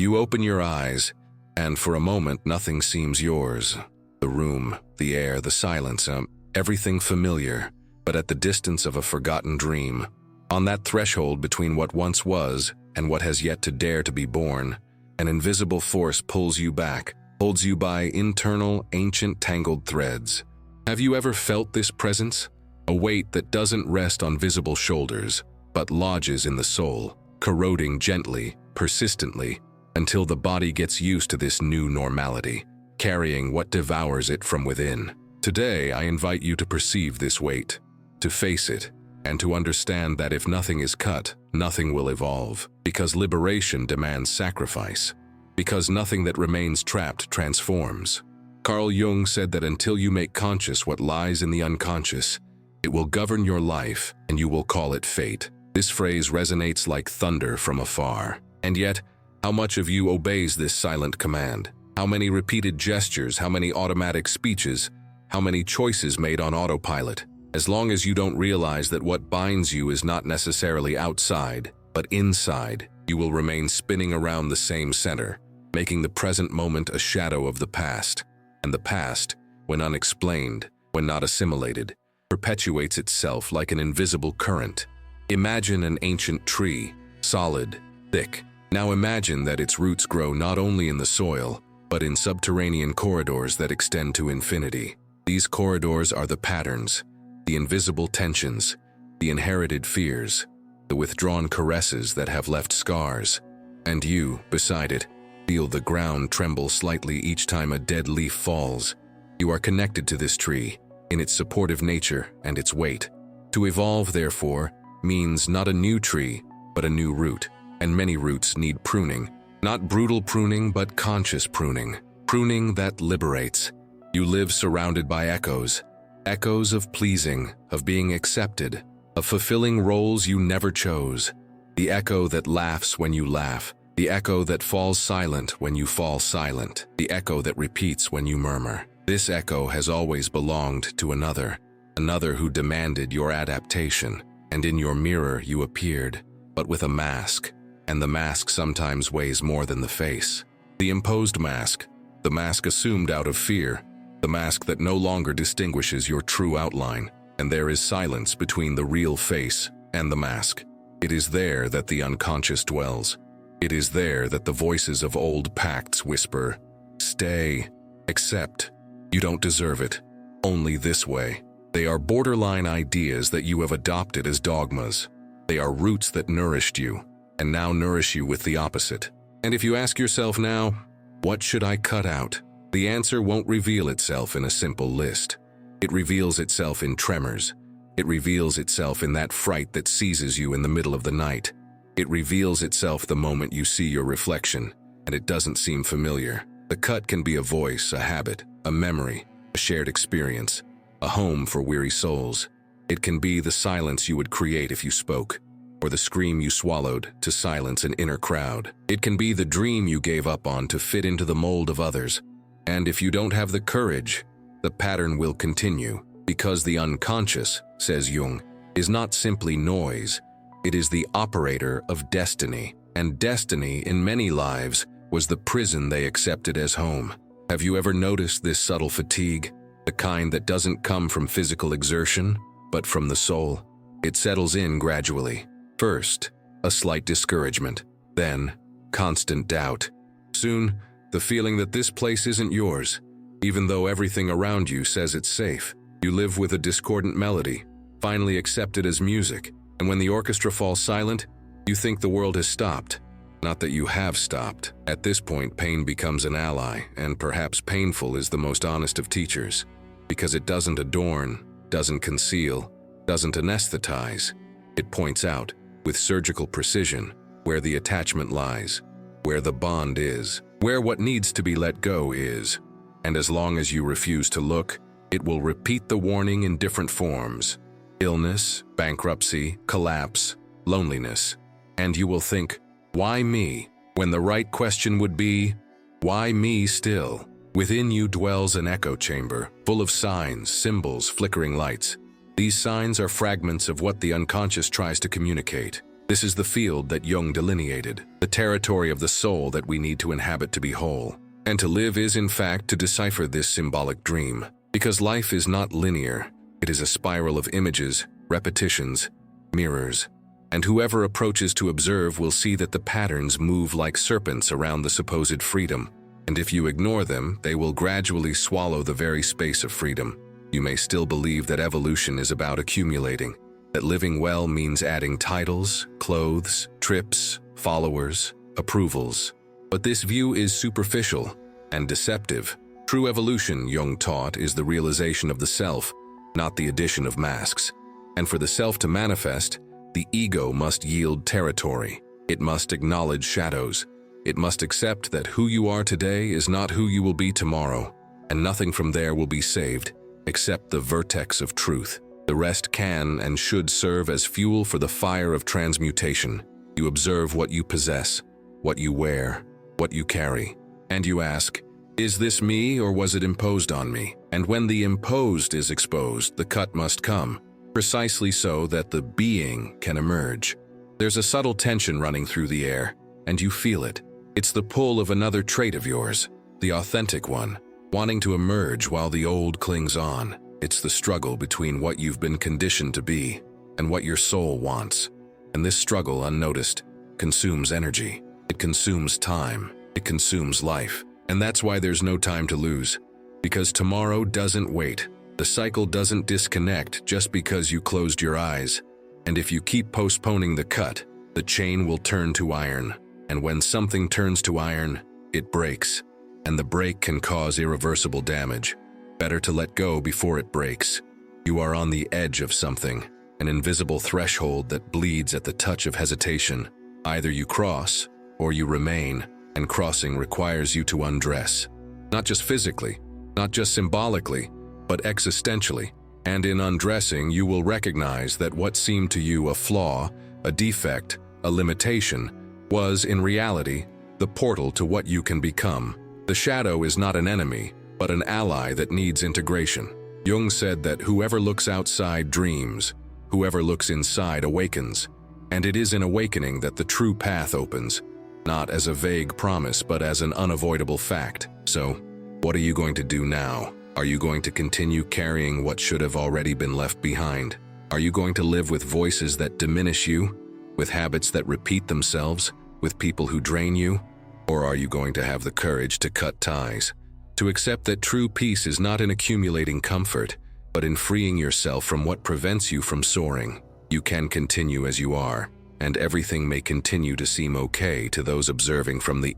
You open your eyes, and for a moment nothing seems yours. The room, the air, the silence, everything familiar, but at the distance of a forgotten dream. On that threshold between what once was and what has yet to dare to be born, an invisible force pulls you back, holds you by internal, ancient, tangled threads. Have you ever felt this presence? A weight that doesn't rest on visible shoulders, but lodges in the soul, corroding gently, persistently, until the body gets used to this new normality, carrying what devours it from within. Today, I invite you to perceive this weight, to face it, and to understand that if nothing is cut, nothing will evolve, because liberation demands sacrifice, because nothing that remains trapped transforms. Carl Jung said that until you make conscious what lies in the unconscious, it will govern your life and you will call it fate. This phrase resonates like thunder from afar. And yet, how much of you obeys this silent command? How many repeated gestures, how many automatic speeches, how many choices made on autopilot? As long as you don't realize that what binds you is not necessarily outside, but inside, you will remain spinning around the same center, making the present moment a shadow of the past. And the past, when unexplained, when not assimilated, perpetuates itself like an invisible current. Imagine an ancient tree, solid, thick. Now imagine that its roots grow not only in the soil, but in subterranean corridors that extend to infinity. These corridors are the patterns, the invisible tensions, the inherited fears, the withdrawn caresses that have left scars. And you, beside it, feel the ground tremble slightly each time a dead leaf falls. You are connected to this tree, in its supportive nature and its weight. To evolve, therefore, means not a new tree, but a new root. And many roots need pruning. Not brutal pruning, but conscious pruning. Pruning that liberates. You live surrounded by echoes. Echoes of pleasing, of being accepted, of fulfilling roles you never chose. The echo that laughs when you laugh. The echo that falls silent when you fall silent. The echo that repeats when you murmur. This echo has always belonged to another who demanded your adaptation. And in your mirror you appeared, but with a mask. And the mask sometimes weighs more than the face. The imposed mask, the mask assumed out of fear, the mask that no longer distinguishes your true outline, and there is silence between the real face and the mask. It is there that the unconscious dwells. It is there that the voices of old pacts whisper, "Stay, accept, you don't deserve it, only this way." They are borderline ideas that you have adopted as dogmas. They are roots that nourished you, and now nourish you with the opposite. And if you ask yourself now, what should I cut out? The answer won't reveal itself in a simple list. It reveals itself in tremors. It reveals itself in that fright that seizes you in the middle of the night. It reveals itself the moment you see your reflection, and it doesn't seem familiar. The cut can be a voice, a habit, a memory, a shared experience, a home for weary souls. It can be the silence you would create if you spoke, or the scream you swallowed to silence an inner crowd. It can be the dream you gave up on to fit into the mold of others. And if you don't have the courage, the pattern will continue, because the unconscious, says Jung, is not simply noise. It is the operator of destiny, and destiny in many lives was the prison they accepted as home. Have you ever noticed this subtle fatigue, the kind that doesn't come from physical exertion, but from the soul? It settles in gradually. First, a slight discouragement, then constant doubt. Soon, the feeling that this place isn't yours, even though everything around you says it's safe. You live with a discordant melody, finally accepted as music, and when the orchestra falls silent, you think the world has stopped. Not that you have stopped. At this point, pain becomes an ally, and perhaps painful is the most honest of teachers, because it doesn't adorn, doesn't conceal, doesn't anesthetize. It points out, with surgical precision, where the attachment lies, where the bond is, where what needs to be let go is. And as long as you refuse to look, it will repeat the warning in different forms: illness, bankruptcy, collapse, loneliness. And you will think, why me? When the right question would be, why me still? Within you dwells an echo chamber, full of signs, symbols, flickering lights. These signs are fragments of what the unconscious tries to communicate. This is the field that Jung delineated, the territory of the soul that we need to inhabit to be whole. And to live is, in fact, to decipher this symbolic dream. Because life is not linear, it is a spiral of images, repetitions, mirrors. And whoever approaches to observe will see that the patterns move like serpents around the supposed freedom. And if you ignore them, they will gradually swallow the very space of freedom. You may still believe that evolution is about accumulating, that living well means adding titles, clothes, trips, followers, approvals. But this view is superficial and deceptive. True evolution, Jung taught, is the realization of the self, not the addition of masks. And for the self to manifest, the ego must yield territory. It must acknowledge shadows. It must accept that who you are today is not who you will be tomorrow, and nothing from there will be saved, except the vertex of truth. The rest can and should serve as fuel for the fire of transmutation. You observe what you possess, what you wear, what you carry, and you ask, is this me or was it imposed on me? And when the imposed is exposed, the cut must come, precisely so that the being can emerge. There's a subtle tension running through the air, and you feel it. It's the pull of another trait of yours, the authentic one, wanting to emerge while the old clings on. It's the struggle between what you've been conditioned to be and what your soul wants. And this struggle, unnoticed, consumes energy. It consumes time. It consumes life. And that's why there's no time to lose. Because tomorrow doesn't wait. The cycle doesn't disconnect just because you closed your eyes. And if you keep postponing the cut, the chain will turn to iron. And when something turns to iron, it breaks. And the break can cause irreversible damage. Better to let go before it breaks. You are on the edge of something, an invisible threshold that bleeds at the touch of hesitation. Either you cross, or you remain, and crossing requires you to undress. Not just physically, not just symbolically, but existentially. And in undressing, you will recognize that what seemed to you a flaw, a defect, a limitation, was, in reality, the portal to what you can become. The shadow is not an enemy, but an ally that needs integration. Jung said that whoever looks outside dreams, whoever looks inside awakens. And it is in awakening that the true path opens, not as a vague promise, but as an unavoidable fact. So, what are you going to do now? Are you going to continue carrying what should have already been left behind? Are you going to live with voices that diminish you? With habits that repeat themselves? With people who drain you? Or are you going to have the courage to cut ties? To accept that true peace is not in accumulating comfort, but in freeing yourself from what prevents you from soaring. You can continue as you are, and everything may continue to seem okay to those observing from the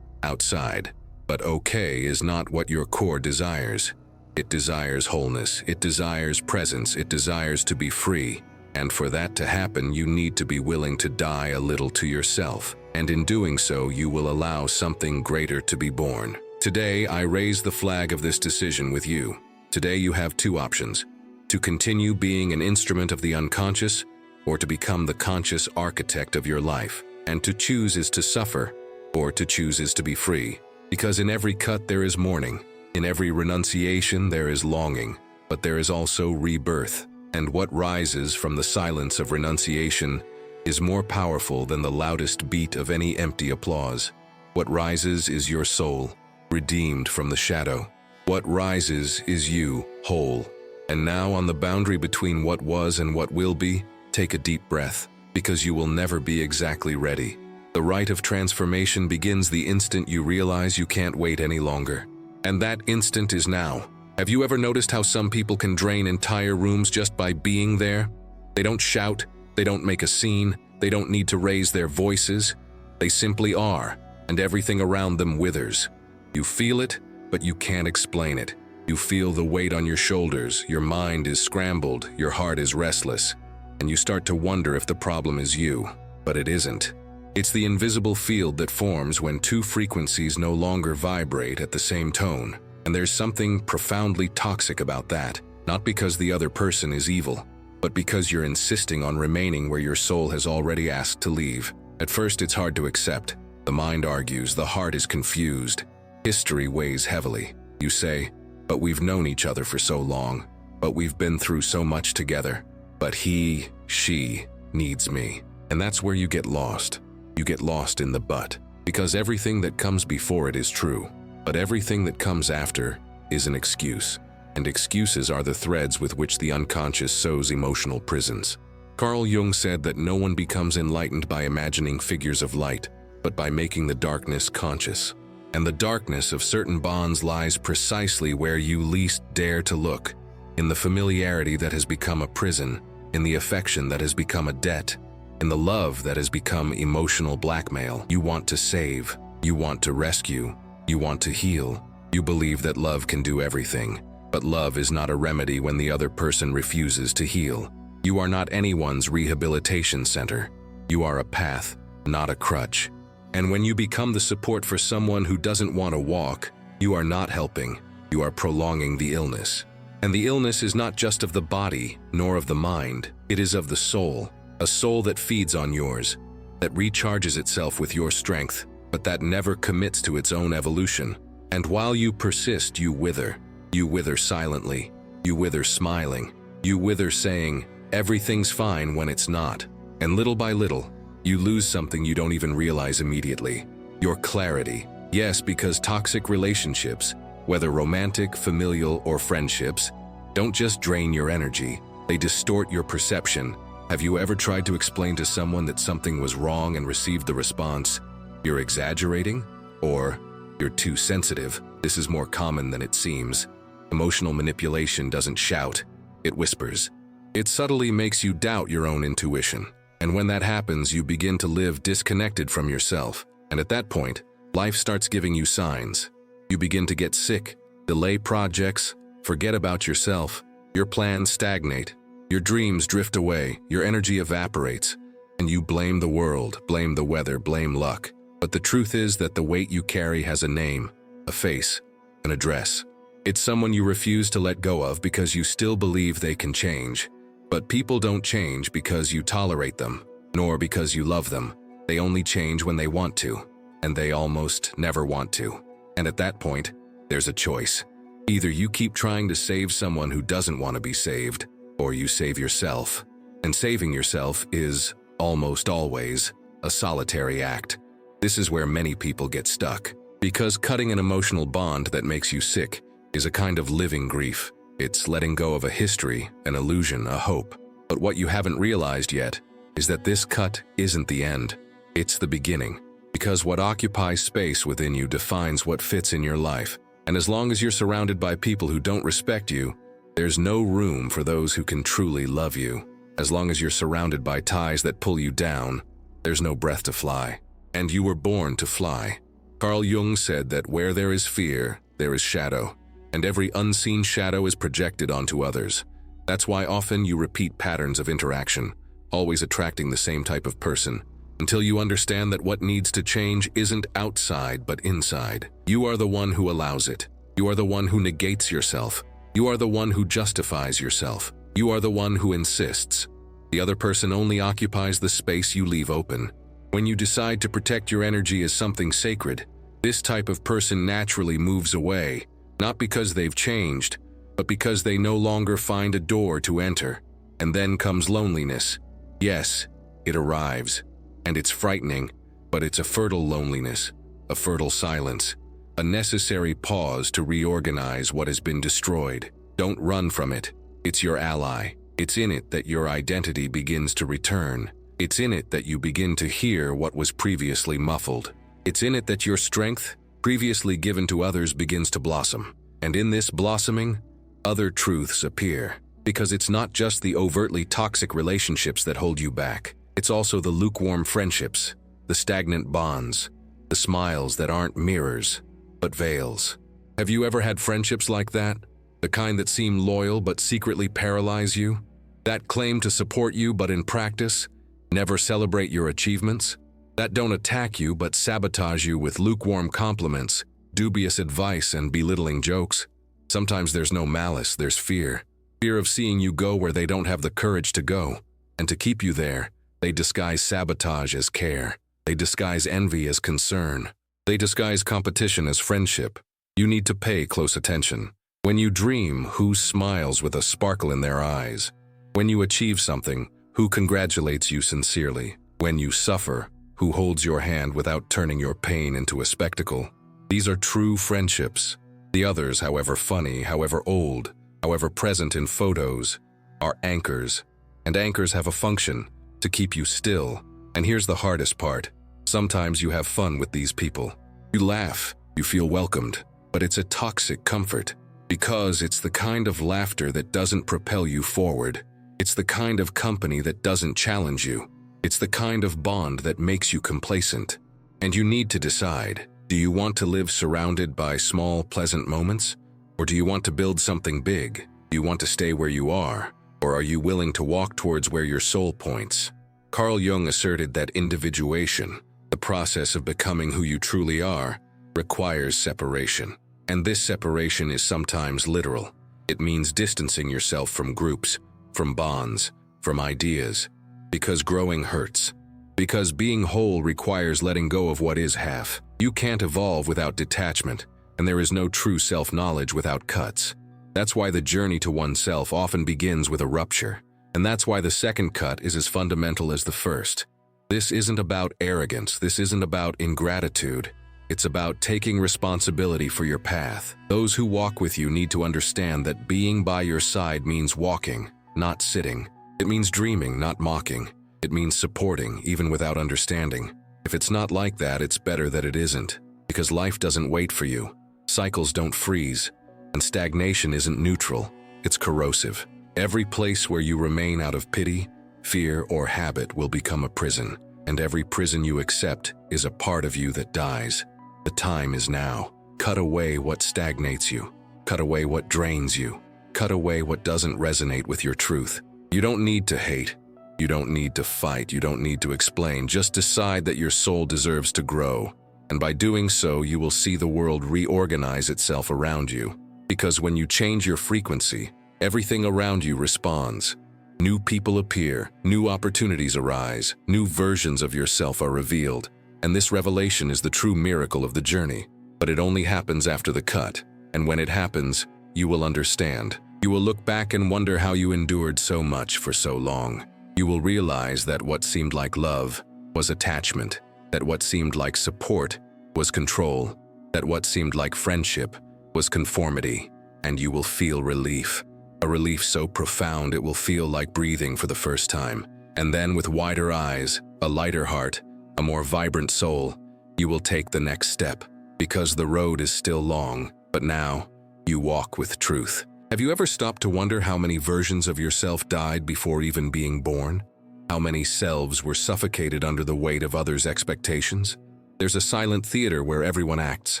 outside. But okay is not what your core desires. It desires wholeness, it desires presence, it desires to be free. And for that to happen, you need to be willing to die a little to yourself. And in doing so, you will allow something greater to be born. Today, I raise the flag of this decision with you. Today, you have two options: to continue being an instrument of the unconscious, or to become the conscious architect of your life. And to choose is to suffer, or to choose is to be free. Because in every cut there is mourning, in every renunciation there is longing, but there is also rebirth. And what rises from the silence of renunciation is more powerful than the loudest beat of any empty applause. What rises is your soul, redeemed from the shadow. What rises is you, whole. And now, on the boundary between what was and what will be, take a deep breath, because you will never be exactly ready. The rite of transformation begins the instant you realize you can't wait any longer. And that instant is now. Have you ever noticed how some people can drain entire rooms just by being there? They don't shout, they don't make a scene, they don't need to raise their voices. They simply are, and everything around them withers. You feel it, but you can't explain it. You feel the weight on your shoulders, your mind is scrambled, your heart is restless, and you start to wonder if the problem is you, but it isn't. It's the invisible field that forms when two frequencies no longer vibrate at the same tone. And there's something profoundly toxic about that, not because the other person is evil, but because you're insisting on remaining where your soul has already asked to leave. At first, it's hard to accept. The mind argues, the heart is confused. History weighs heavily. You say, but we've known each other for so long, but we've been through so much together. But he, she, needs me. And that's where you get lost. You get lost in the but. Because everything that comes before it is true, but everything that comes after is an excuse. And excuses are the threads with which the unconscious sews emotional prisons. Carl Jung said that no one becomes enlightened by imagining figures of light, but by making the darkness conscious. And the darkness of certain bonds lies precisely where you least dare to look, in the familiarity that has become a prison, in the affection that has become a debt, in the love that has become emotional blackmail. You want to save, you want to rescue, you want to heal. You believe that love can do everything, but love is not a remedy when the other person refuses to heal. You are not anyone's rehabilitation center. You are a path, not a crutch. And when you become the support for someone who doesn't want to walk, you are not helping, you are prolonging the illness. And the illness is not just of the body, nor of the mind, it is of the soul. A soul that feeds on yours, that recharges itself with your strength, but that never commits to its own evolution. And while you persist, you wither. You wither silently. You wither smiling. You wither saying, everything's fine when it's not. And little by little, you lose something you don't even realize immediately. Your clarity. Yes, because toxic relationships, whether romantic, familial, or friendships, don't just drain your energy, they distort your perception. Have you ever tried to explain to someone that something was wrong and received the response, "You're exaggerating?" Or, "You're too sensitive"? This is more common than it seems. Emotional manipulation doesn't shout, it whispers. It subtly makes you doubt your own intuition. And when that happens, you begin to live disconnected from yourself. And at that point, life starts giving you signs. You begin to get sick, delay projects, forget about yourself. Your plans stagnate. Your dreams drift away, your energy evaporates, and you blame the world, blame the weather, blame luck. But the truth is that the weight you carry has a name, a face, an address. It's someone you refuse to let go of because you still believe they can change. But people don't change because you tolerate them, nor because you love them. They only change when they want to, and they almost never want to. And at that point, there's a choice. Either you keep trying to save someone who doesn't want to be saved, or you save yourself. And saving yourself is, almost always, a solitary act. This is where many people get stuck. Because cutting an emotional bond that makes you sick is a kind of living grief. It's letting go of a history, an illusion, a hope. But what you haven't realized yet is that this cut isn't the end. It's the beginning. Because what occupies space within you defines what fits in your life. And as long as you're surrounded by people who don't respect you, there's no room for those who can truly love you. As long as you're surrounded by ties that pull you down, there's no breath to fly. And you were born to fly. Carl Jung said that where there is fear, there is shadow. And every unseen shadow is projected onto others. That's why often you repeat patterns of interaction, always attracting the same type of person, until you understand that what needs to change isn't outside but inside. You are the one who allows it. You are the one who negates yourself. You are the one who justifies yourself. You are the one who insists. The other person only occupies the space you leave open. When you decide to protect your energy as something sacred, this type of person naturally moves away, not because they've changed, but because they no longer find a door to enter. And then comes loneliness. Yes, it arrives. And it's frightening, but it's a fertile loneliness, a fertile silence, a necessary pause to reorganize what has been destroyed. Don't run from it. It's your ally. It's in it that your identity begins to return. It's in it that you begin to hear what was previously muffled. It's in it that your strength, previously given to others, begins to blossom. And in this blossoming, other truths appear. Because it's not just the overtly toxic relationships that hold you back. It's also the lukewarm friendships, the stagnant bonds, the smiles that aren't mirrors, but veils. Have you ever had friendships like that? The kind that seem loyal but secretly paralyze you? That claim to support you but in practice never celebrate your achievements? That don't attack you but sabotage you with lukewarm compliments, dubious advice, and belittling jokes? Sometimes there's no malice, there's fear. Fear of seeing you go where they don't have the courage to go. And to keep you there, they disguise sabotage as care. They disguise envy as concern. They disguise competition as friendship. You need to pay close attention. When you dream, who smiles with a sparkle in their eyes? When you achieve something, who congratulates you sincerely? When you suffer, who holds your hand without turning your pain into a spectacle? These are true friendships. The others, however funny, however old, however present in photos, are anchors. And anchors have a function: to keep you still. And here's the hardest part. Sometimes you have fun with these people. You laugh, you feel welcomed, but it's a toxic comfort. Because it's the kind of laughter that doesn't propel you forward. It's the kind of company that doesn't challenge you. It's the kind of bond that makes you complacent. And you need to decide, do you want to live surrounded by small, pleasant moments? Or do you want to build something big? Do you want to stay where you are? Or are you willing to walk towards where your soul points? Carl Jung asserted that individuation, the process of becoming who you truly are, requires separation. And this separation is sometimes literal. It means distancing yourself from groups, from bonds, from ideas. Because growing hurts. Because being whole requires letting go of what is half. You can't evolve without detachment, and there is no true self-knowledge without cuts. That's why the journey to oneself often begins with a rupture. And that's why the second cut is as fundamental as the first. This isn't about arrogance. This isn't about ingratitude. It's about taking responsibility for your path. Those who walk with you need to understand that being by your side means walking, not sitting. It means dreaming, not mocking. It means supporting, even without understanding. If it's not like that, it's better that it isn't. Because life doesn't wait for you. Cycles don't freeze. And stagnation isn't neutral. It's corrosive. Every place where you remain out of pity, fear, or habit will become a prison. And every prison you accept is a part of you that dies. The time is now. Cut away what stagnates you. Cut away what drains you. Cut away what doesn't resonate with your truth. You don't need to hate. You don't need to fight. You don't need to explain. Just decide that your soul deserves to grow. And by doing so, you will see the world reorganize itself around you. Because when you change your frequency, everything around you responds. New people appear, new opportunities arise, new versions of yourself are revealed. And this revelation is the true miracle of the journey. But it only happens after the cut. And when it happens, you will understand. You will look back and wonder how you endured so much for so long. You will realize that what seemed like love was attachment, that what seemed like support was control, that what seemed like friendship was conformity, and you will feel relief. A relief so profound it will feel like breathing for the first time. And then with wider eyes, a lighter heart, a more vibrant soul, you will take the next step. Because the road is still long, but now you walk with truth. Have you ever stopped to wonder how many versions of yourself died before even being born? How many selves were suffocated under the weight of others' expectations? There's a silent theater where everyone acts,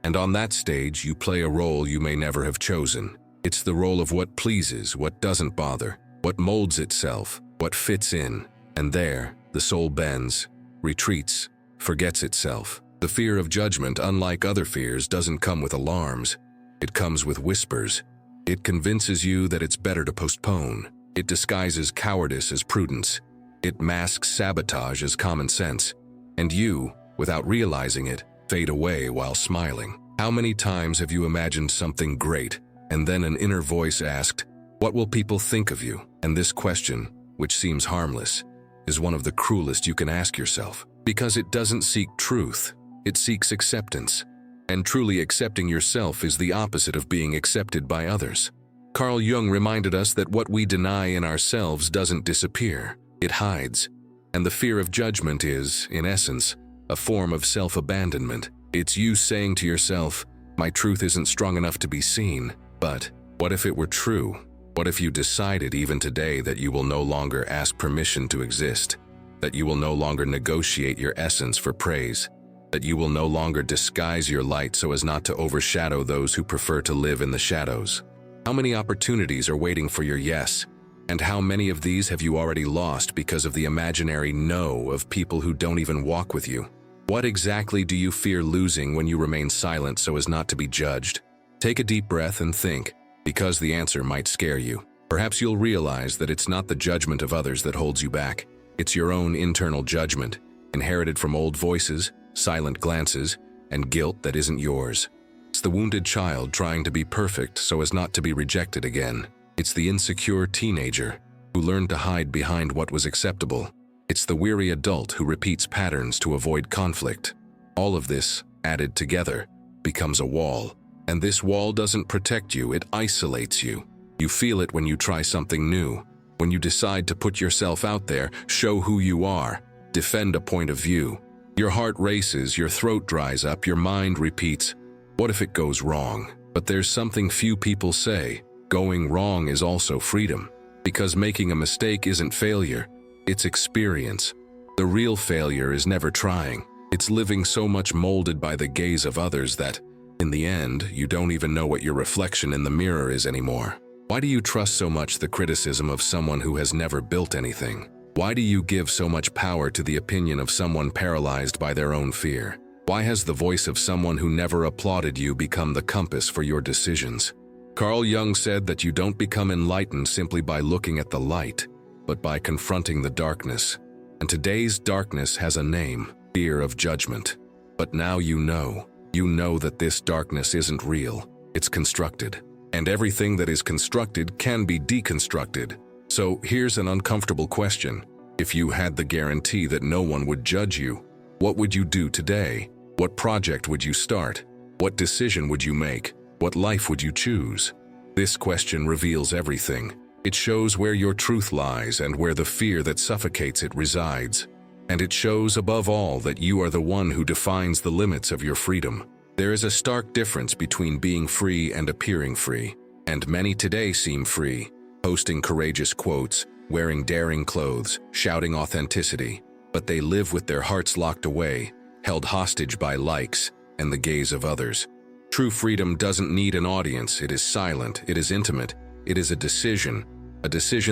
and on that stage you play a role you may never have chosen. It's the role of what pleases, what doesn't bother, what molds itself, what fits in. And there, the soul bends, retreats, forgets itself. The fear of judgment, unlike other fears, doesn't come with alarms. It comes with whispers. It convinces you that it's better to postpone. It disguises cowardice as prudence. It masks sabotage as common sense. And you, without realizing it, fade away while smiling. How many times have you imagined something great, and then an inner voice asked, "What will people think of you?" And this question, which seems harmless, is one of the cruelest you can ask yourself. Because it doesn't seek truth, it seeks acceptance. And truly accepting yourself is the opposite of being accepted by others. Carl Jung reminded us that what we deny in ourselves doesn't disappear, it hides. And the fear of judgment is, in essence, a form of self-abandonment. It's you saying to yourself, "My truth isn't strong enough to be seen." But what if it were true? What if you decided even today that you will no longer ask permission to exist? That you will no longer negotiate your essence for praise? That you will no longer disguise your light so as not to overshadow those who prefer to live in the shadows? How many opportunities are waiting for your yes? And how many of these have you already lost because of the imaginary no of people who don't even walk with you? What exactly do you fear losing when you remain silent so as not to be judged? Take a deep breath and think, because the answer might scare you. Perhaps you'll realize that it's not the judgment of others that holds you back. It's your own internal judgment, inherited from old voices, silent glances, and guilt that isn't yours. It's the wounded child trying to be perfect so as not to be rejected again. It's the insecure teenager who learned to hide behind what was acceptable. It's the weary adult who repeats patterns to avoid conflict. All of this, added together, becomes a wall. And this wall doesn't protect you, it isolates you. You feel it when you try something new, when you decide to put yourself out there, show who you are, defend a point of view. Your heart races, your throat dries up, your mind repeats, what if it goes wrong? But there's something few people say. Going wrong is also freedom. Because making a mistake isn't failure, it's experience. The real failure is never trying. It's living so much molded by the gaze of others that, in the end, you don't even know what your reflection in the mirror is anymore. Why do you trust so much the criticism of someone who has never built anything? Why do you give so much power to the opinion of someone paralyzed by their own fear? Why has the voice of someone who never applauded you become the compass for your decisions? Carl Jung said that you don't become enlightened simply by looking at the light, but by confronting the darkness. And today's darkness has a name, fear of judgment. But now you know that this darkness isn't real, it's constructed. And everything that is constructed can be deconstructed. So here's an uncomfortable question. If you had the guarantee that no one would judge you, what would you do today? What project would you start? What decision would you make? What life would you choose? This question reveals everything. It shows where your truth lies and where the fear that suffocates it resides. And it shows above all that you are the one who defines the limits of your freedom. There is a stark difference between being free and appearing free. And many today seem free, posting courageous quotes, wearing daring clothes, shouting authenticity. But they live with their hearts locked away, held hostage by likes and the gaze of others. True freedom doesn't need an audience. It is silent, it is intimate, it is a decision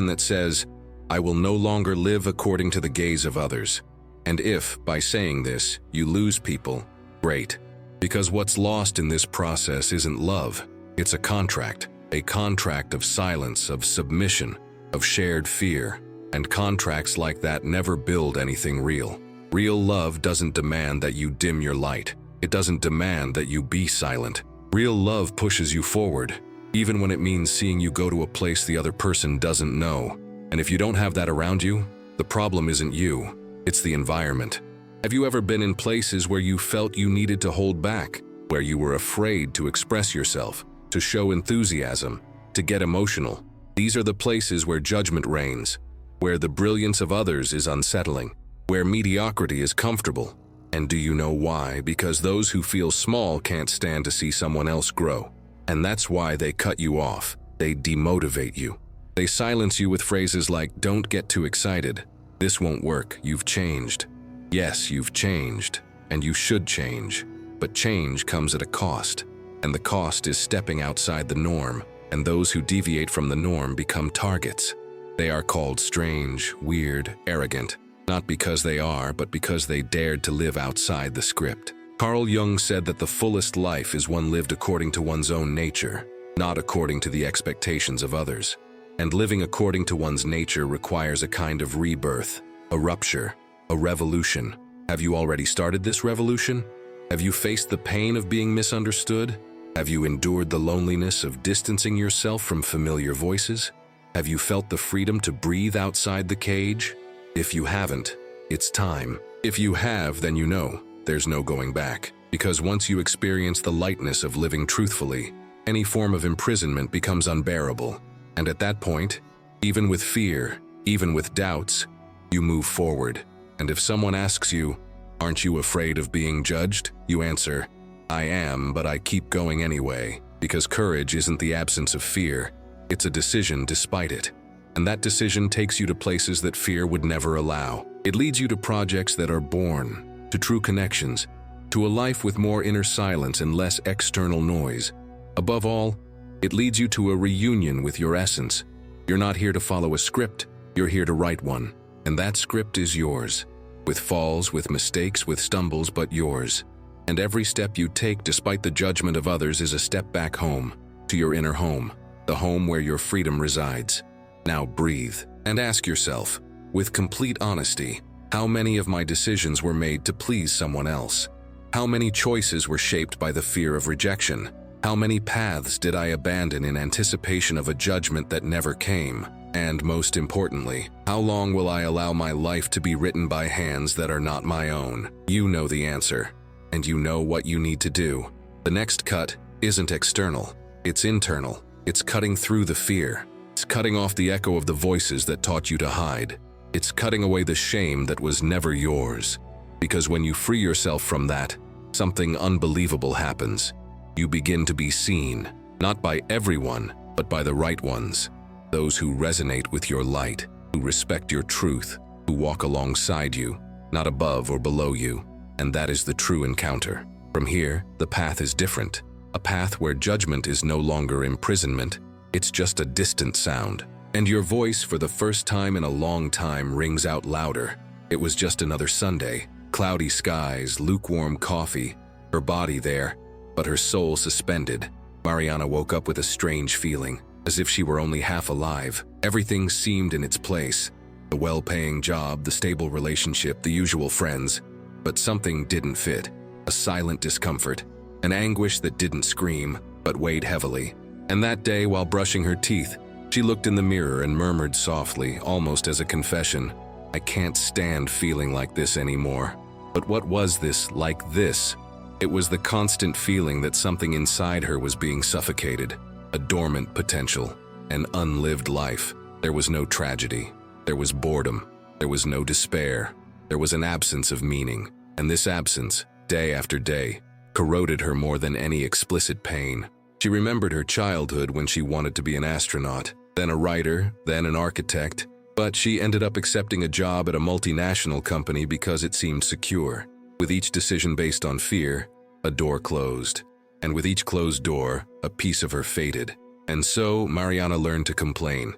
that says, I will no longer live according to the gaze of others. And if, by saying this, you lose people, great. Because what's lost in this process isn't love, it's a contract of silence, of submission, of shared fear. And contracts like that never build anything real. Real love doesn't demand that you dim your light. It doesn't demand that you be silent. Real love pushes you forward, even when it means seeing you go to a place the other person doesn't know. And if you don't have that around you, the problem isn't you, it's the environment. Have you ever been in places where you felt you needed to hold back, where you were afraid to express yourself, to show enthusiasm, to get emotional? These are the places where judgment reigns, where the brilliance of others is unsettling, where mediocrity is comfortable. And do you know why? Because those who feel small can't stand to see someone else grow. And that's why they cut you off. They demotivate you. They silence you with phrases like, don't get too excited. This won't work. You've changed. Yes, you've changed. And you should change. But change comes at a cost. And the cost is stepping outside the norm. And those who deviate from the norm become targets. They are called strange, weird, arrogant. Not because they are, but because they dared to live outside the script. Carl Jung said that the fullest life is one lived according to one's own nature, not according to the expectations of others. And living according to one's nature requires a kind of rebirth, a rupture, a revolution. Have you already started this revolution? Have you faced the pain of being misunderstood? Have you endured the loneliness of distancing yourself from familiar voices? Have you felt the freedom to breathe outside the cage? If you haven't, it's time. If you have, then you know there's no going back. Because once you experience the lightness of living truthfully, any form of imprisonment becomes unbearable. And at that point, even with fear, even with doubts, you move forward. And if someone asks you, aren't you afraid of being judged? You answer, I am, but I keep going anyway. Because courage isn't the absence of fear, it's a decision despite it. And that decision takes you to places that fear would never allow. It leads you to projects that are born, to true connections, to a life with more inner silence and less external noise. Above all, it leads you to a reunion with your essence. You're not here to follow a script, you're here to write one. And that script is yours. With falls, with mistakes, with stumbles, but yours. And every step you take despite the judgment of others is a step back home, to your inner home, the home where your freedom resides. Now breathe and ask yourself, with complete honesty, how many of my decisions were made to please someone else? How many choices were shaped by the fear of rejection? How many paths did I abandon in anticipation of a judgment that never came? And most importantly, how long will I allow my life to be written by hands that are not my own? You know the answer, and you know what you need to do. The next cut isn't external, it's internal. It's cutting through the fear. It's cutting off the echo of the voices that taught you to hide. It's cutting away the shame that was never yours. Because when you free yourself from that, something unbelievable happens. You begin to be seen, not by everyone, but by the right ones. Those who resonate with your light, who respect your truth, who walk alongside you, not above or below you. And that is the true encounter. From here, the path is different. A path where judgment is no longer imprisonment, it's just a distant sound. And your voice, for the first time in a long time, rings out louder. It was just another Sunday, cloudy skies, lukewarm coffee, her body there, but her soul suspended. Mariana woke up with a strange feeling, as if she were only half alive. Everything seemed in its place. The well-paying job, the stable relationship, the usual friends. But something didn't fit. A silent discomfort. An anguish that didn't scream, but weighed heavily. And that day, while brushing her teeth, she looked in the mirror and murmured softly, almost as a confession, "I can't stand feeling like this anymore." But what was this like this? It was the constant feeling that something inside her was being suffocated, a dormant potential, an unlived life. There was no tragedy. There was boredom. There was no despair. There was an absence of meaning. And this absence, day after day, corroded her more than any explicit pain. She remembered her childhood when she wanted to be an astronaut, then a writer, then an architect, but she ended up accepting a job at a multinational company because it seemed secure. With each decision based on fear, a door closed. And with each closed door, a piece of her faded. And so, Mariana learned to complain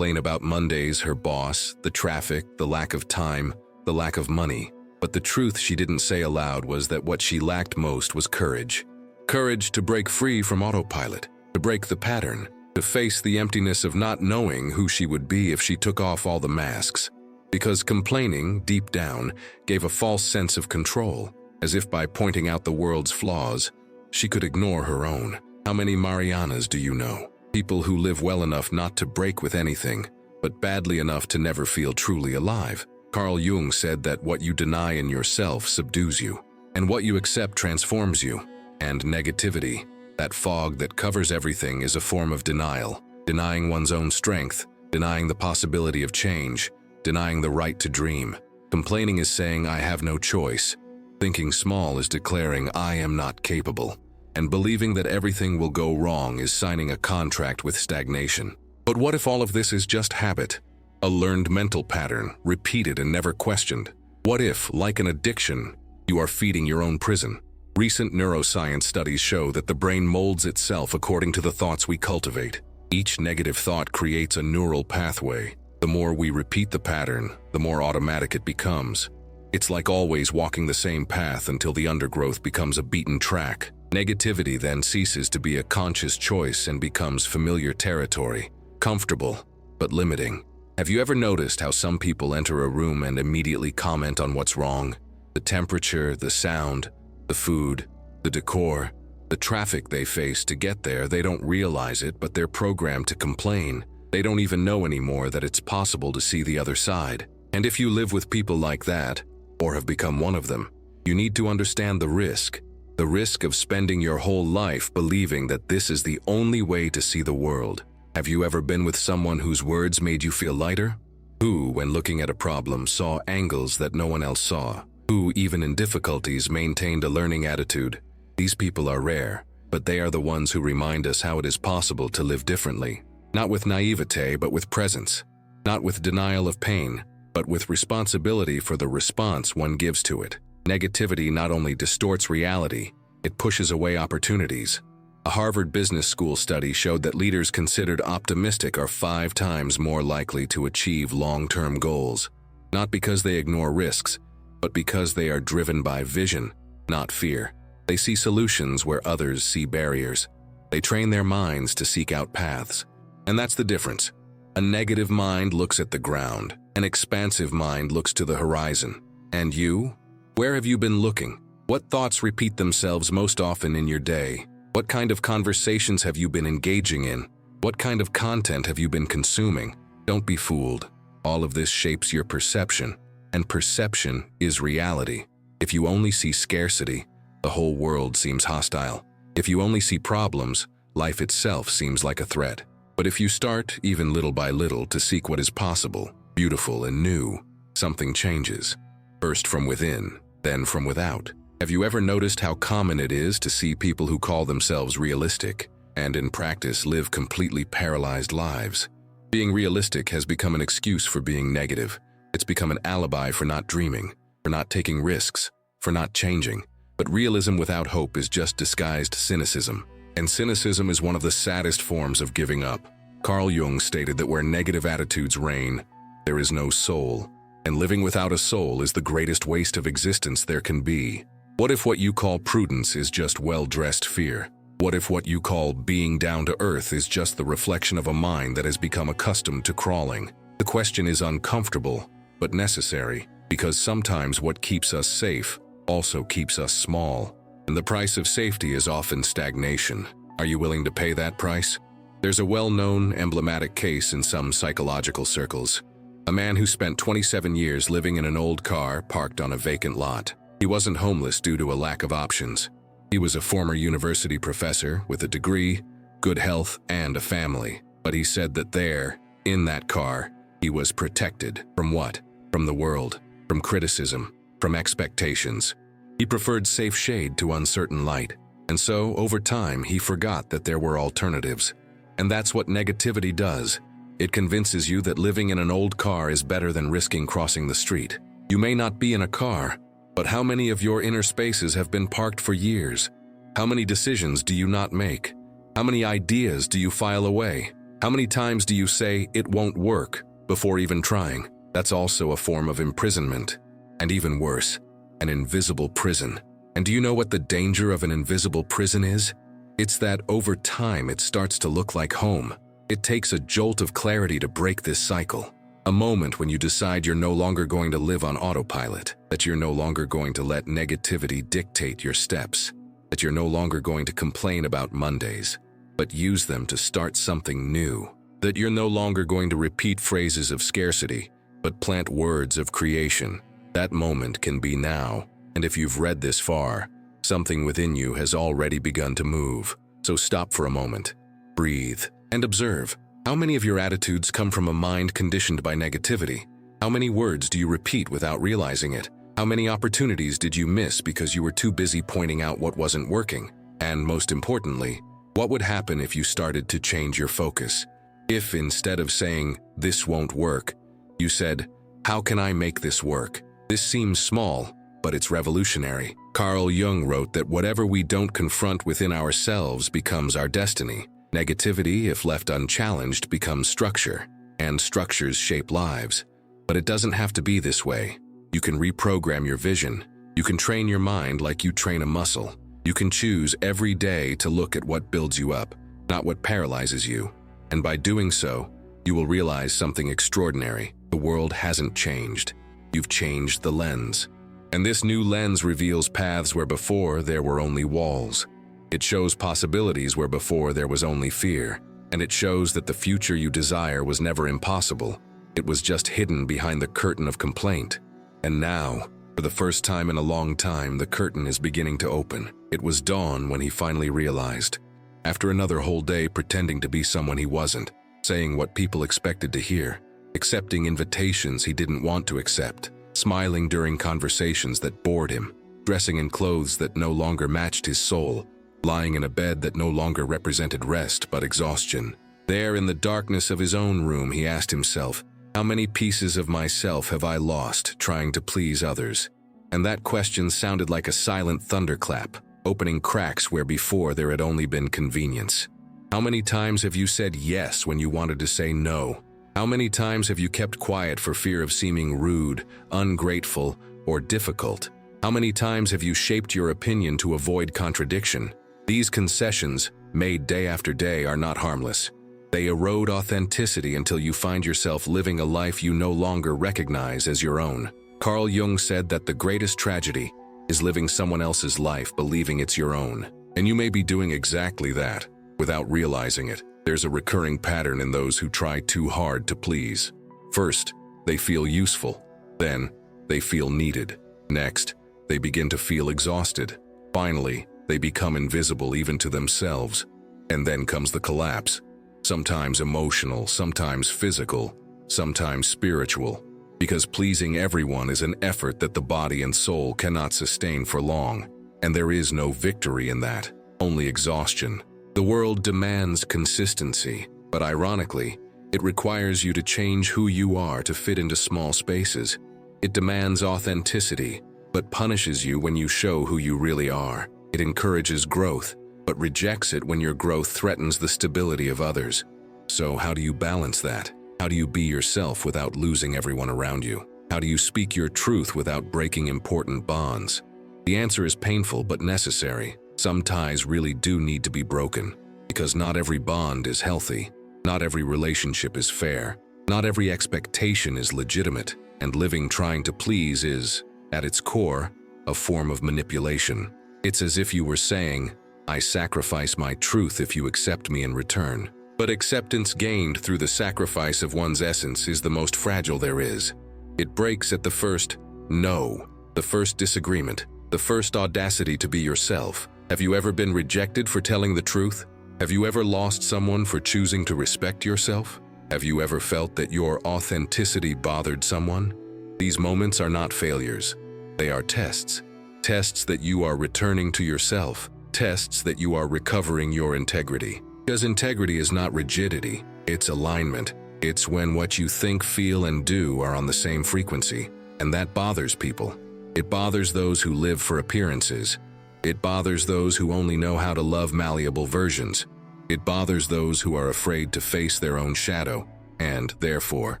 about Mondays, her boss, the traffic, the lack of time, the lack of money. But the truth she didn't say aloud was that what she lacked most was courage. Courage to break free from autopilot, to break the pattern, to face the emptiness of not knowing who she would be if she took off all the masks. Because complaining, deep down, gave a false sense of control, as if by pointing out the world's flaws, she could ignore her own. How many Marianas do you know? People who live well enough not to break with anything, but badly enough to never feel truly alive. Carl Jung said that what you deny in yourself subdues you, and what you accept transforms you. And negativity, that fog that covers everything, is a form of denial, denying one's own strength, denying the possibility of change, denying the right to dream. Complaining is saying, "I have no choice." Thinking small is declaring, "I am not capable." And believing that everything will go wrong is signing a contract with stagnation. But what if all of this is just habit? A learned mental pattern, repeated and never questioned? What if, like an addiction, you are feeding your own prison? Recent neuroscience studies show that the brain molds itself according to the thoughts we cultivate. Each negative thought creates a neural pathway. The more we repeat the pattern, the more automatic it becomes. It's like always walking the same path until the undergrowth becomes a beaten track. Negativity then ceases to be a conscious choice and becomes familiar territory, comfortable, but limiting. Have you ever noticed how some people enter a room and immediately comment on what's wrong? The temperature, the sound, the food, the decor, the traffic they face to get there. They don't realize it, but they're programmed to complain. They don't even know anymore that it's possible to see the other side. And if you live with people like that, or have become one of them, you need to understand the risk of spending your whole life believing that this is the only way to see the world. Have you ever been with someone whose words made you feel lighter? Who, when looking at a problem, saw angles that no one else saw? Who, even in difficulties, maintained a learning attitude? These people are rare, but they are the ones who remind us how it is possible to live differently. Not with naivete, but with presence. Not with denial of pain, but with responsibility for the response one gives to it. Negativity not only distorts reality, it pushes away opportunities. A Harvard Business School study showed that leaders considered optimistic are 5 times more likely to achieve long-term goals, not because they ignore risks, but because they are driven by vision, not fear. They see solutions where others see barriers. They train their minds to seek out paths. And that's the difference. A negative mind looks at the ground. An expansive mind looks to the horizon. And you? Where have you been looking? What thoughts repeat themselves most often in your day? What kind of conversations have you been engaging in? What kind of content have you been consuming? Don't be fooled. All of this shapes your perception, and perception is reality. If you only see scarcity, the whole world seems hostile. If you only see problems, life itself seems like a threat. But if you start, even little by little, to seek what is possible, beautiful and new, something changes. First from within, then from without. Have you ever noticed how common it is to see people who call themselves realistic and in practice live completely paralyzed lives? Being realistic has become an excuse for being negative. It's become an alibi for not dreaming, for not taking risks, for not changing. But realism without hope is just disguised cynicism. And cynicism is one of the saddest forms of giving up. Carl Jung stated that where negative attitudes reign, there is no soul. And living without a soul is the greatest waste of existence there can be. What if what you call prudence is just well-dressed fear? What if what you call being down to earth is just the reflection of a mind that has become accustomed to crawling? The question is uncomfortable, but necessary, because sometimes what keeps us safe also keeps us small. And the price of safety is often stagnation. Are you willing to pay that price? There's a well-known, emblematic case in some psychological circles. A man who spent 27 years living in an old car parked on a vacant lot. He wasn't homeless due to a lack of options. He was a former university professor with a degree, good health, and a family. But he said that there, in that car, he was protected. From what? From the world, from criticism, from expectations. He preferred safe shade to uncertain light. And so, over time, he forgot that there were alternatives. And that's what negativity does. It convinces you that living in an old car is better than risking crossing the street. You may not be in a car, but how many of your inner spaces have been parked for years? How many decisions do you not make? How many ideas do you file away? How many times do you say, "It won't work," before even trying? That's also a form of imprisonment. And even worse, an invisible prison. And do you know what the danger of an invisible prison is? It's that over time it starts to look like home. It takes a jolt of clarity to break this cycle. A moment when you decide you're no longer going to live on autopilot, that you're no longer going to let negativity dictate your steps, that you're no longer going to complain about Mondays, but use them to start something new, that you're no longer going to repeat phrases of scarcity, but plant words of creation. That moment can be now, and if you've read this far, something within you has already begun to move. So stop for a moment, breathe, and observe. How many of your attitudes come from a mind conditioned by negativity? How many words do you repeat without realizing it? How many opportunities did you miss because you were too busy pointing out what wasn't working? And most importantly, what would happen if you started to change your focus? If instead of saying, "This won't work," you said, "How can I make this work?" This seems small, but it's revolutionary. Carl Jung wrote that whatever we don't confront within ourselves becomes our destiny. Negativity, if left unchallenged, becomes structure, and structures shape lives. But it doesn't have to be this way. You can reprogram your vision. You can train your mind like you train a muscle. You can choose every day to look at what builds you up, not what paralyzes you. And by doing so, you will realize something extraordinary. The world hasn't changed. You've changed the lens. And this new lens reveals paths where before there were only walls. It shows possibilities where before there was only fear. And it shows that the future you desire was never impossible. It was just hidden behind the curtain of complaint. And now, for the first time in a long time, the curtain is beginning to open. It was dawn when he finally realized. After another whole day pretending to be someone he wasn't, saying what people expected to hear, accepting invitations he didn't want to accept, smiling during conversations that bored him, dressing in clothes that no longer matched his soul, lying in a bed that no longer represented rest but exhaustion. There in the darkness of his own room, he asked himself, how many pieces of myself have I lost trying to please others? And that question sounded like a silent thunderclap, opening cracks where before there had only been convenience. How many times have you said yes when you wanted to say no? How many times have you kept quiet for fear of seeming rude, ungrateful, or difficult? How many times have you shaped your opinion to avoid contradiction? These concessions, made day after day, are not harmless. They erode authenticity until you find yourself living a life you no longer recognize as your own. Carl Jung said that the greatest tragedy is living someone else's life believing it's your own. And you may be doing exactly that, without realizing it. There's a recurring pattern in those who try too hard to please. First, they feel useful. Then, they feel needed. Next, they begin to feel exhausted. Finally, they become invisible even to themselves. And then comes the collapse. Sometimes emotional, sometimes physical, sometimes spiritual. Because pleasing everyone is an effort that the body and soul cannot sustain for long. And there is no victory in that, only exhaustion. The world demands consistency, but ironically, it requires you to change who you are to fit into small spaces. It demands authenticity, but punishes you when you show who you really are. It encourages growth, but rejects it when your growth threatens the stability of others. So how do you balance that? How do you be yourself without losing everyone around you? How do you speak your truth without breaking important bonds? The answer is painful but necessary. Some ties really do need to be broken, because not every bond is healthy. Not every relationship is fair. Not every expectation is legitimate, and living trying to please is, at its core, a form of manipulation. It's as if you were saying, I sacrifice my truth if you accept me in return. But acceptance gained through the sacrifice of one's essence is the most fragile there is. It breaks at the first no, the first disagreement, the first audacity to be yourself. Have you ever been rejected for telling the truth? Have you ever lost someone for choosing to respect yourself? Have you ever felt that your authenticity bothered someone? These moments are not failures. They are tests. Tests that you are returning to yourself. Tests that you are recovering your integrity. Because integrity is not rigidity, it's alignment. It's when what you think, feel, and do are on the same frequency. And that bothers people. It bothers those who live for appearances. It bothers those who only know how to love malleable versions. It bothers those who are afraid to face their own shadow and, therefore,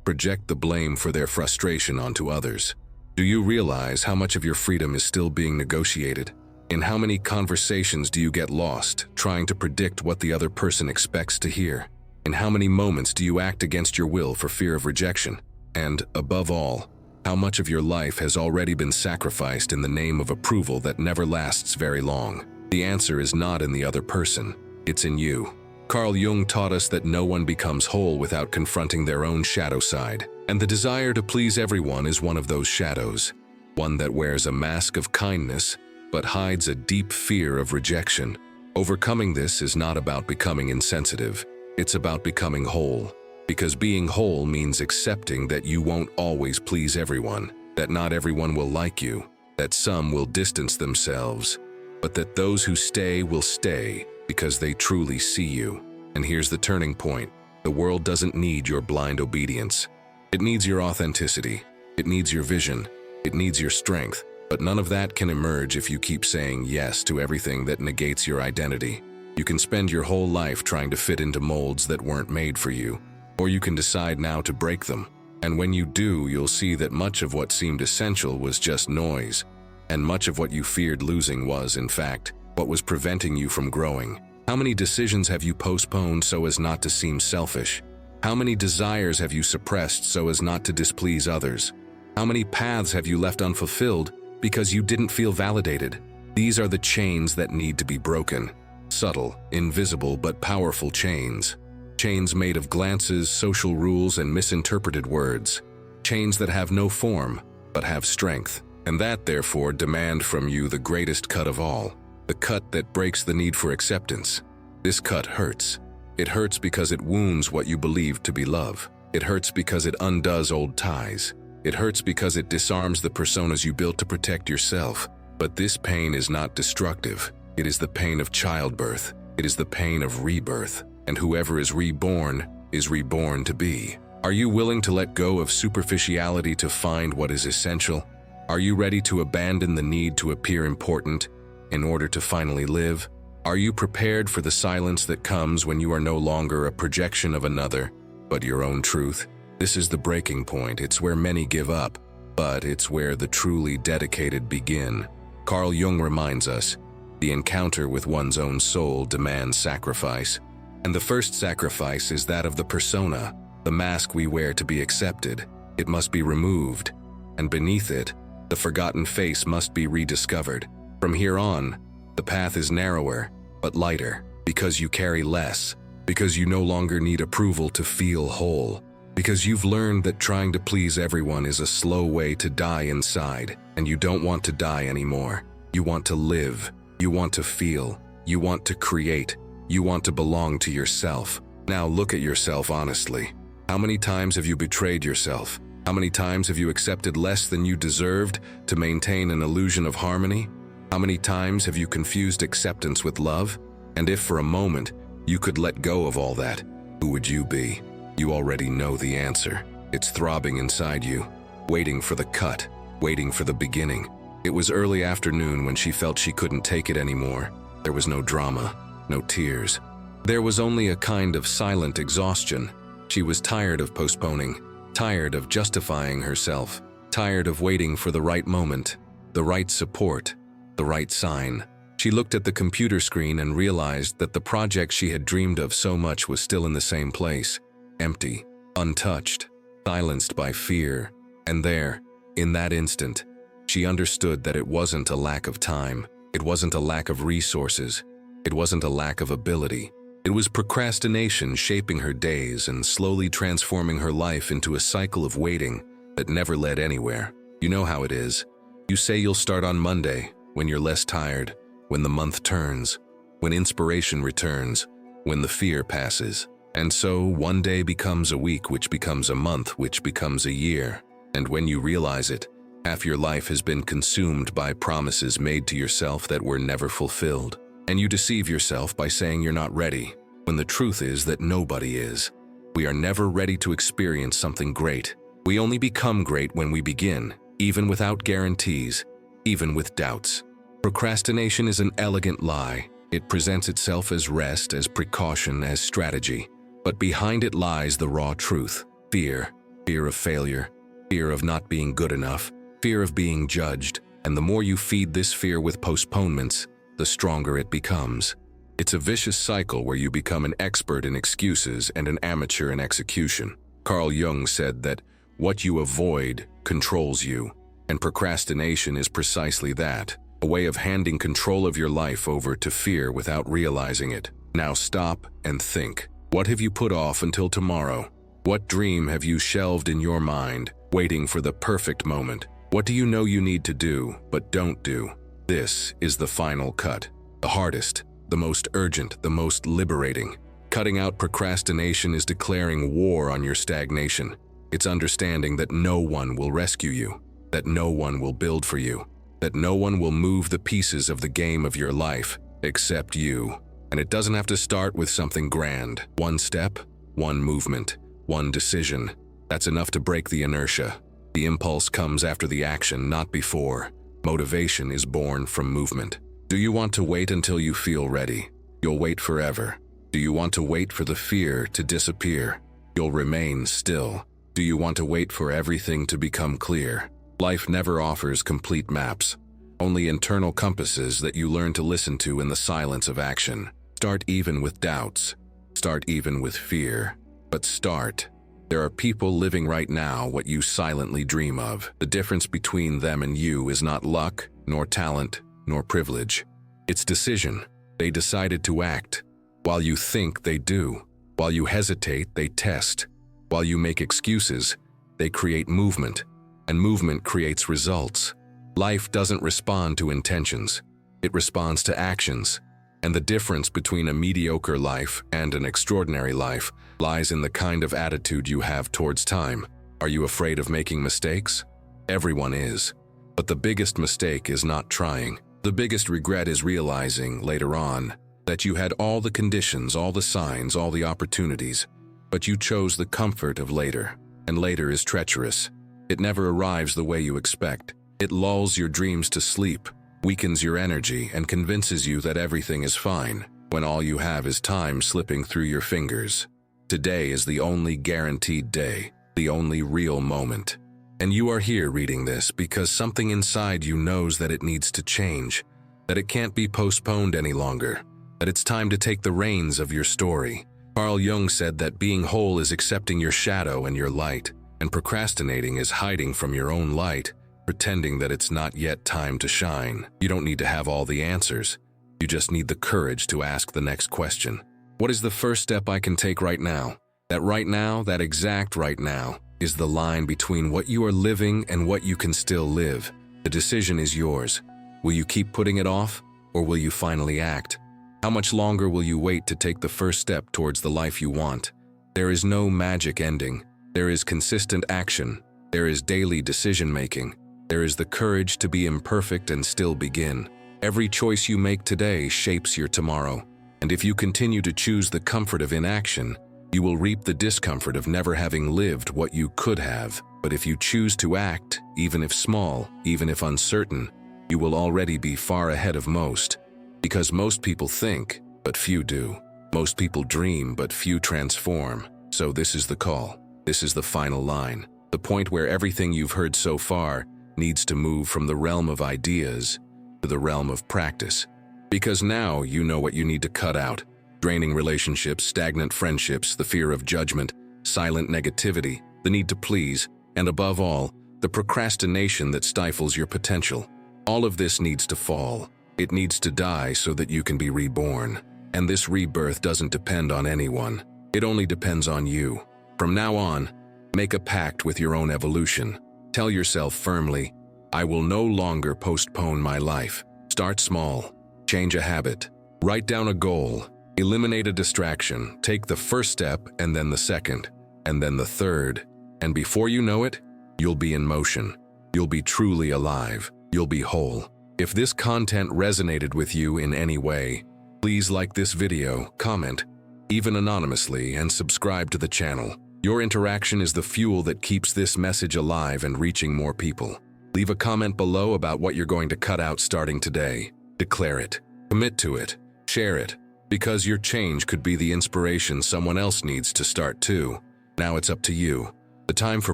project the blame for their frustration onto others. Do you realize how much of your freedom is still being negotiated? In how many conversations do you get lost, trying to predict what the other person expects to hear? In how many moments do you act against your will for fear of rejection? And, above all, how much of your life has already been sacrificed in the name of approval that never lasts very long? The answer is not in the other person, it's in you. Carl Jung taught us that no one becomes whole without confronting their own shadow side, and the desire to please everyone is one of those shadows, one that wears a mask of kindness but hides a deep fear of rejection. Overcoming this is not about becoming insensitive, it's about becoming whole. Because being whole means accepting that you won't always please everyone, that not everyone will like you, that some will distance themselves, but that those who stay will stay because they truly see you. And here's the turning point. The world doesn't need your blind obedience. It needs your authenticity. It needs your vision. It needs your strength. But none of that can emerge if you keep saying yes to everything that negates your identity. You can spend your whole life trying to fit into molds that weren't made for you. Or you can decide now to break them. And when you do, you'll see that much of what seemed essential was just noise. And much of what you feared losing was, in fact, what was preventing you from growing. How many decisions have you postponed so as not to seem selfish? How many desires have you suppressed so as not to displease others? How many paths have you left unfulfilled because you didn't feel validated? These are the chains that need to be broken. Subtle, invisible, but powerful chains. Chains made of glances, social rules, and misinterpreted words. Chains that have no form, but have strength. And that, therefore, demand from you the greatest cut of all. The cut that breaks the need for acceptance. This cut hurts. It hurts because it wounds what you believed to be love. It hurts because it undoes old ties. It hurts because it disarms the personas you built to protect yourself. But this pain is not destructive. It is the pain of childbirth. It is the pain of rebirth. And whoever is reborn to be. Are you willing to let go of superficiality to find what is essential? Are you ready to abandon the need to appear important in order to finally live? Are you prepared for the silence that comes when you are no longer a projection of another, but your own truth? This is the breaking point. It's where many give up, but it's where the truly dedicated begin. Carl Jung reminds us, the encounter with one's own soul demands sacrifice. And the first sacrifice is that of the persona, the mask we wear to be accepted. It must be removed, and beneath it, the forgotten face must be rediscovered. From here on, The path is narrower, but lighter, because you carry less, because you no longer need approval to feel whole, because you've learned that trying to please everyone is a slow way to die inside, and you don't want to die anymore. You want to live, you want to feel, you want to create, you want to belong to yourself. Now look at yourself honestly. How many times have you betrayed yourself? How many times have you accepted less than you deserved to maintain an illusion of harmony? How many times have you confused acceptance with love? And if for a moment you could let go of all that, who would you be? You already know the answer. It's throbbing inside you, waiting for the cut, waiting for the beginning. It was early afternoon when she felt she couldn't take it anymore. There was no drama, no tears. There was only a kind of silent exhaustion. She was tired of postponing, tired of justifying herself, tired of waiting for the right moment, the right support, the right sign. She looked at the computer screen and realized that the project she had dreamed of so much was still in the same place, empty, untouched, silenced by fear. And there, in that instant, she understood that it wasn't a lack of time, it wasn't a lack of resources, it wasn't a lack of ability. It was procrastination shaping her days and slowly transforming her life into a cycle of waiting that never led anywhere. You know how it is. You say you'll start on Monday, when you're less tired, when the month turns, when inspiration returns, when the fear passes. And so one day becomes a week, which becomes a month, which becomes a year. And when you realize it, half your life has been consumed by promises made to yourself that were never fulfilled. And you deceive yourself by saying you're not ready, when the truth is that nobody is. We are never ready to experience something great. We only become great when we begin, even without guarantees, even with doubts. Procrastination is an elegant lie. It presents itself as rest, as precaution, as strategy. But behind it lies the raw truth. Fear of failure, fear of not being good enough, fear of being judged. And the more you feed this fear with postponements, the stronger it becomes. It's a vicious cycle where you become an expert in excuses and an amateur in execution. Carl Jung said that what you avoid controls you, and procrastination is precisely that, a way of handing control of your life over to fear without realizing it. Now stop and think. What have you put off until tomorrow? What dream have you shelved in your mind, waiting for the perfect moment? What do you know you need to do, but don't do? This is the final cut. The hardest, the most urgent, the most liberating. Cutting out procrastination is declaring war on your stagnation. It's understanding that no one will rescue you, that no one will build for you, that no one will move the pieces of the game of your life except you. And it doesn't have to start with something grand. One step, one movement, one decision. That's enough to break the inertia. The impulse comes after the action, not before. Motivation is born from movement. Do you want to wait until you feel ready? You'll wait forever. Do you want to wait for the fear to disappear? You'll remain still. Do you want to wait for everything to become clear? Life never offers complete maps, only internal compasses that you learn to listen to in the silence of action. Start even with doubts. Start even with fear. But start. There are people living right now what you silently dream of. The difference between them and you is not luck, nor talent, nor privilege. It's decision. They decided to act. While you think, they do. While you hesitate, they test. While you make excuses, they create movement. And movement creates results. Life doesn't respond to intentions. It responds to actions. And the difference between a mediocre life and an extraordinary life lies in the kind of attitude you have towards time. Are you afraid of making mistakes? Everyone is. But the biggest mistake is not trying. The biggest regret is realizing later on that you had all the conditions, all the signs, all the opportunities, but you chose the comfort of later. And later is treacherous. It never arrives the way you expect. It lulls your dreams to sleep, weakens your energy, and convinces you that everything is fine, when all you have is time slipping through your fingers. Today is the only guaranteed day, the only real moment. And you are here reading this because something inside you knows that it needs to change, that it can't be postponed any longer, that it's time to take the reins of your story. Carl Jung said that being whole is accepting your shadow and your light, and procrastinating is hiding from your own light, pretending that it's not yet time to shine. You don't need to have all the answers. You just need the courage to ask the next question. What is the first step I can take right now? That right now, that exact right now, is the line between what you are living and what you can still live. The decision is yours. Will you keep putting it off, or will you finally act? How much longer will you wait to take the first step towards the life you want? There is no magic ending. There is consistent action. There is daily decision-making. There is the courage to be imperfect and still begin. Every choice you make today shapes your tomorrow. And if you continue to choose the comfort of inaction, you will reap the discomfort of never having lived what you could have. But if you choose to act, even if small, even if uncertain, you will already be far ahead of most. Because most people think, but few do. Most people dream, but few transform. So this is the call. This is the final line. The point where everything you've heard so far needs to move from the realm of ideas to the realm of practice. Because now you know what you need to cut out. Draining relationships, stagnant friendships, the fear of judgment, silent negativity, the need to please, and above all, the procrastination that stifles your potential. All of this needs to fall. It needs to die so that you can be reborn. And this rebirth doesn't depend on anyone. It only depends on you. From now on, make a pact with your own evolution. Tell yourself firmly, I will no longer postpone my life. Start small. Change a habit. Write down a goal. Eliminate a distraction. Take the first step, and then the second, and then the third. And before you know it, you'll be in motion. You'll be truly alive. You'll be whole. If this content resonated with you in any way, please like this video, comment, even anonymously, and subscribe to the channel. Your interaction is the fuel that keeps this message alive and reaching more people. Leave a comment below about what you're going to cut out starting today. Declare it. Commit to it. Share it. Because your change could be the inspiration someone else needs to start too. Now it's up to you. The time for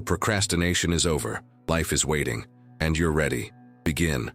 procrastination is over. Life is waiting. And you're ready. Begin.